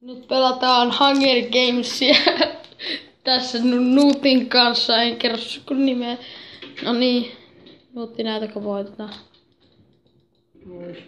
Nyt pelataan Hunger Gamesia tässä Nuutin kanssa. En kerro kun nimeä. No niin. Nuutti, näytäkö voitetaan? Nois.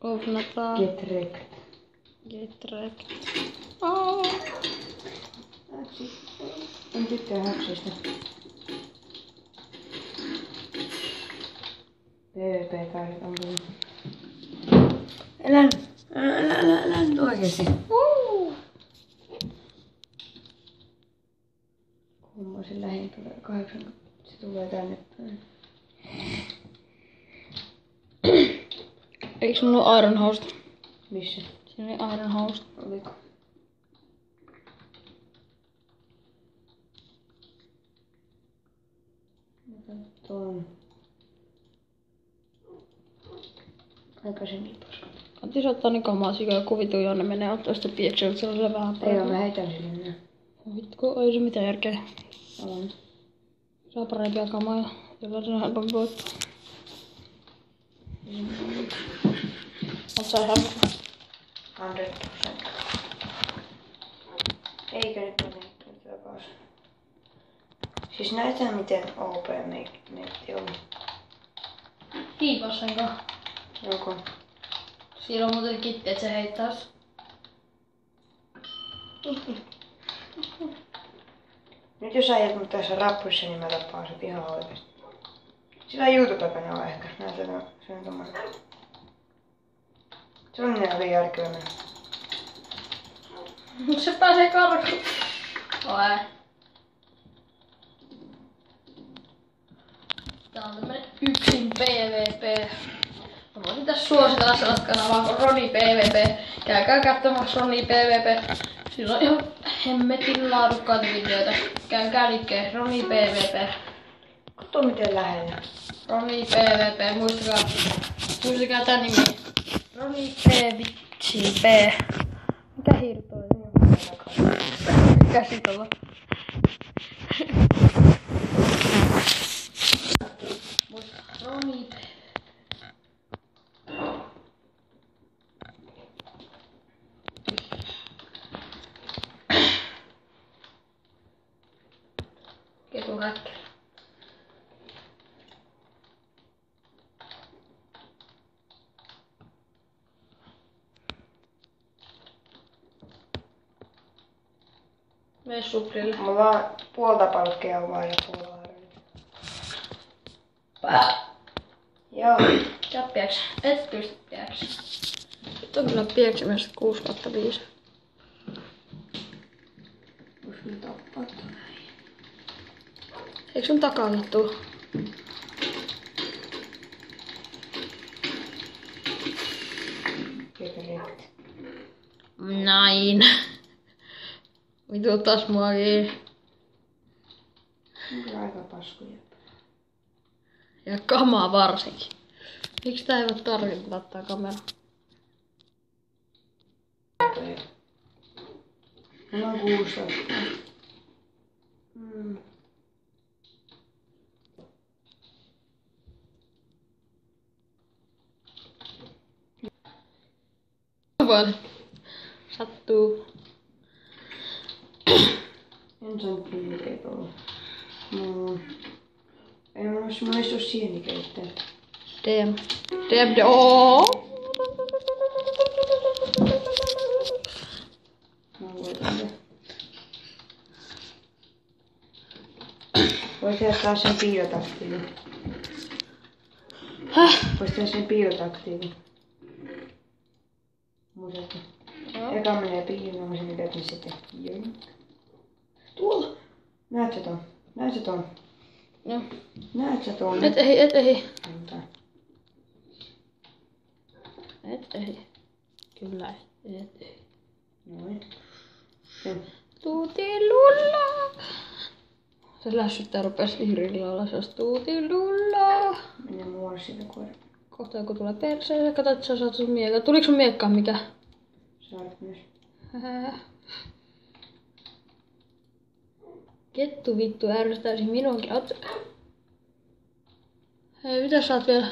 Openataan. Get wrecked. Get wrecked. Oh. En tykkää haksista. PvP-kaiset on kyllä. Älä nyt oikeesti. Kummoisen lähin tulee 80. Se tulee tänne päin. Eikö sulla ole Iron Host? Missä? Siinä oli Iron Host. Oliko? Tuon. Aika se niin paska. Kantis ottaa niin kamaa sikaa ja kuvituu jonne menee ottaa sitä piekseä, se on siellä vähän Ei parempi. oo, mä heitän sinne. Vittu, ei se mitään järkeä. On. Saa parempia kamoja, jolla se on helpompi voittaa. Oot sä ihan 100%. Eikö nyt mene takas? Siis näytää miten OP netti on. kiipasenko? Joko? Siinä on muuten kitti, et se heittäis. Nyt jos äijät mut tässä rappuissa, niin mä tappaan sut ihan oikeesti. Sillä YouTube-kanava ehkä. Näytetään, se on tommonen. Sellainen oli järkevä mennä. Mut se pääsee karkuun. Oi. Tää on tämmönen yksin PvP. Mä voisin tässä suositella sellaista kanavaa kuin Roni PvP. Käykää katsomaan Roni PvP. Sillä on ihan hemmetin laadukkaita videoita. Käykää liikkeen Roni PvP. Kato miten lähellä. Roni PvP, muistakaa tää nimi. Roni P. Mikä hiiri toi? Käsi tuolla. Roni P. Ketun häkkä. Mene suplille. Mulla on puolta palkkeja vaan ja puolta Joo. Sä piäks. Et pysty piäks. Nyt on kyllä pieksemässä 6/5. Vois mä tappaa ton. Eikö sun takaa tuu? Kepereet. Näin. Vitu taas muakin. On kyllä aika paskuja. Ja kamaa varsinkin. Miksi tää ei voi tarkentaa tää kamera? Mulla on 16. Vaan. Sattuu. En saanut kiinniä tuolla. Ei mulla ole sienikeittä. DM. Oh. Mä voitan ne. Vois tehdä taas sen piilotaktiivin. Vois tehdä sen piilotaktiivin. Muistatko? Eka menee piiloon, sen niin sitten. Tuolla! Näet sä ton? Näet sä ton? No. Näet sä ton? Et ei. Antaa. Et ei. Kyllä et ei. Noin. Sen. Tuutilulla. Se lässyttää rupes vihreillä olla, se olisi tuutilulla. Mene muualle siitä koira. Kohta kun tulee perseeseen, kato, että sä saat sun miekka. Tuliko sun miekkaan mikä? Saat myös. Kettu vittu ärsyttäisi minunkin. Hei, mitä sä oot vielä?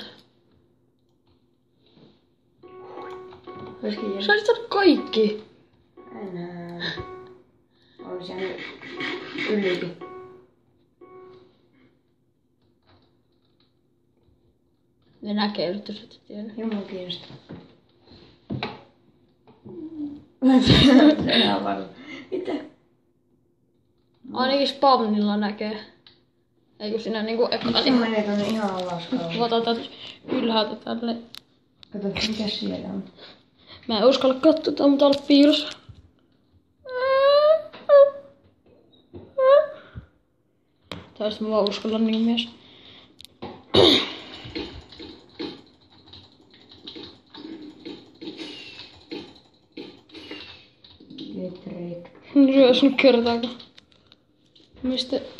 Olisikin jäänyt. Sä olisit saanut kaikki. Enää. Olisi jäänyt ylikin. Ne näkee nyt, jos et sä tiedä. Joo, mua kiinnostaa. Se on varma. Mitä? Ainakin spawnilla näkee. Eikö sinä niinku Se menee tonne ihan alas kauan. otetaan ylhäältä tälle. Kato, mikä siellä on. Mä en uskalla katsoa, mutta olla piilossa. Tästä mä vaan uskalla niin mies. Getreet. Ryös nyt kertaakaan.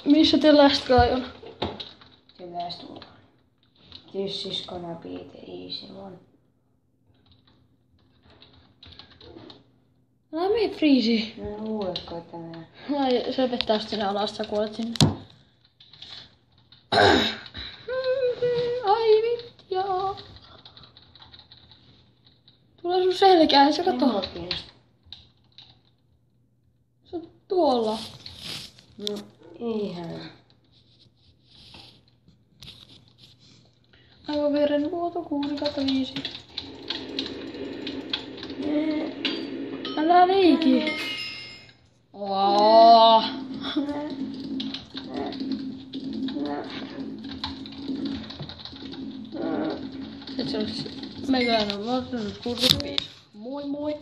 Missä te last guy on? The last one. This is gonna be the easy one. Älä mene friisi. No luuletko, että mä... Ai, se vettää sinne alas, sä kuolet sinne. Ai vitjaa. Tulee sun selkään, se kato. Mua kiinnostaa. Se on tuolla. No, eihän. Aivan verenvuoto 6/5. Älä leiki. Sitten se olisi meikäläinen on 65. Moi moi.